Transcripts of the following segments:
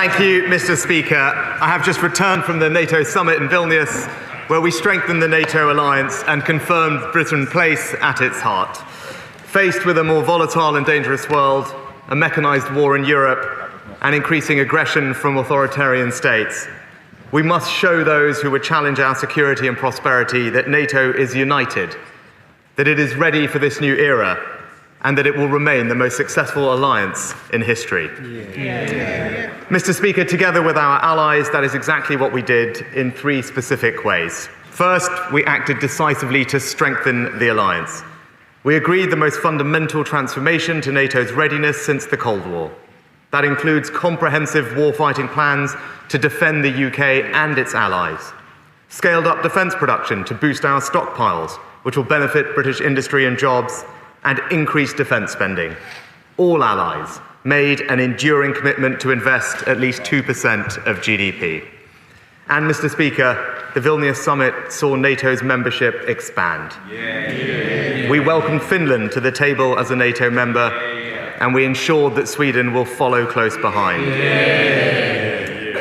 Thank you, Mr. Speaker. I have just returned from the NATO summit in Vilnius, where we strengthened the NATO alliance and confirmed Britain's place at its heart. Faced with a more volatile and dangerous world, a mechanized war in Europe, and increasing aggression from authoritarian states, we must show those who would challenge our security and prosperity that NATO is united, that it is ready for this new era, and that it will remain the most successful alliance in history. Mr. Speaker, together with our allies, that is exactly what we did in three specific ways. First, we acted decisively to strengthen the alliance. We agreed the most fundamental transformation to NATO's readiness since the Cold War. That includes comprehensive warfighting plans to defend the UK and its allies, scaled up defence production to boost our stockpiles, which will benefit British industry and jobs, and increased defence spending. All allies made an enduring commitment to invest at least 2% of GDP. And, Mr. Speaker, the Vilnius summit saw NATO's membership expand. We welcomed Finland to the table as a NATO member, and we ensured that Sweden will follow close behind.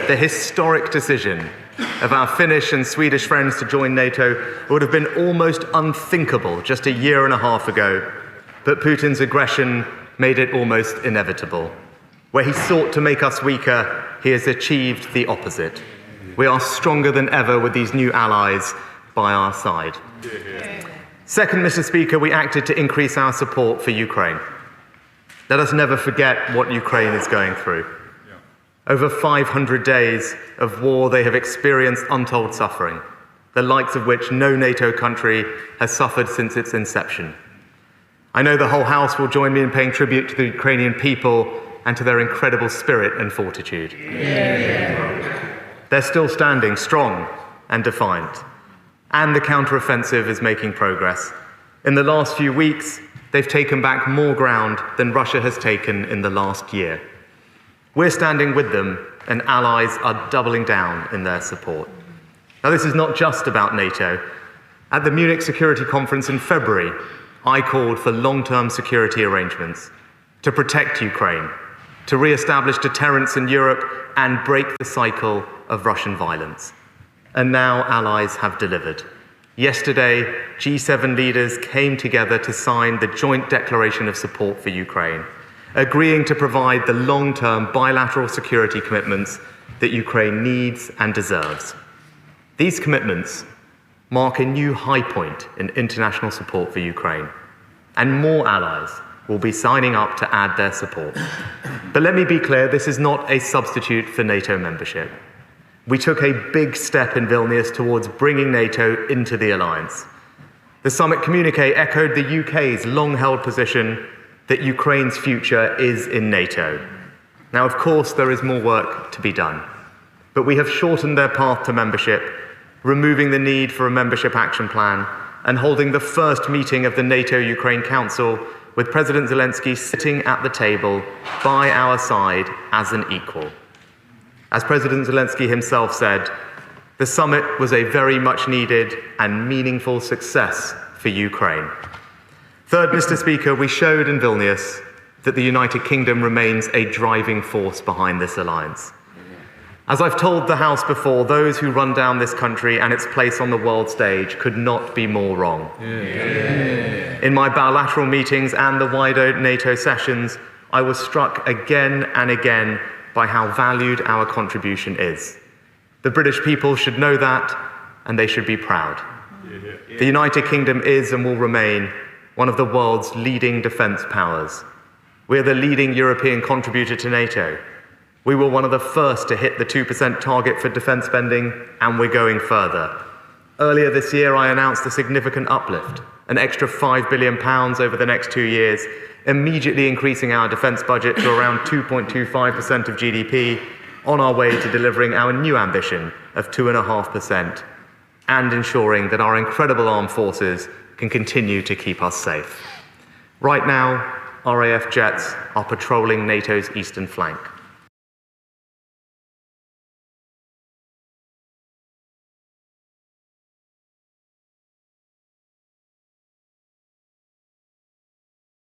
The historic decision of our Finnish and Swedish friends to join NATO would have been almost unthinkable just a year and a half ago, but Putin's aggression made it almost inevitable. Where he sought to make us weaker, he has achieved the opposite. We are stronger than ever with these new allies by our side. Second, Mr. Speaker, we acted to increase our support for Ukraine. Let us never forget what Ukraine is going through. Over 500 days of war, they have experienced untold suffering, the likes of which no NATO country has suffered since its inception. I know the whole House will join me in paying tribute to the Ukrainian people and to their incredible spirit and fortitude. They're still standing strong and defiant, and the counteroffensive is making progress. In the last few weeks, they've taken back more ground than Russia has taken in the last year. We're standing with them, and allies are doubling down in their support. Now, this is not just about NATO. At the Munich Security Conference in February, I called for long-term security arrangements to protect Ukraine, to re-establish deterrence in Europe, and break the cycle of Russian violence. And now allies have delivered. Yesterday, G7 leaders came together to sign the joint declaration of support for Ukraine, agreeing to provide the long-term bilateral security commitments that Ukraine needs and deserves. These commitments mark a new high point in international support for Ukraine, and more allies will be signing up to add their support. But let me be clear, this is not a substitute for NATO membership. We took a big step in Vilnius towards bringing NATO into the alliance. The summit communique echoed the UK's long-held position that Ukraine's future is in NATO. Now, of course, there is more work to be done, but we have shortened their path to membership, removing the need for a membership action plan, and holding the first meeting of the NATO-Ukraine Council with President Zelensky sitting at the table by our side as an equal. As President Zelensky himself said, the summit was a very much needed and meaningful success for Ukraine. Third, Mr. Speaker, we showed in Vilnius that the United Kingdom remains a driving force behind this alliance. As I've told the House before, those who run down this country and its place on the world stage could not be more wrong. In my bilateral meetings and the wider NATO sessions, I was struck again and again by how valued our contribution is. The British people should know that, and they should be proud. The United Kingdom is and will remain one of the world's leading defence powers. We're the leading European contributor to NATO. We were one of the first to hit the 2% target for defence spending, and we're going further. Earlier this year, I announced a significant uplift, an extra £5 billion over the next 2 years, immediately increasing our defence budget to around 2.25% of GDP, on our way to delivering our new ambition of 2.5%, and ensuring that our incredible armed forces can continue to keep us safe. Right now, RAF jets are patrolling NATO's eastern flank.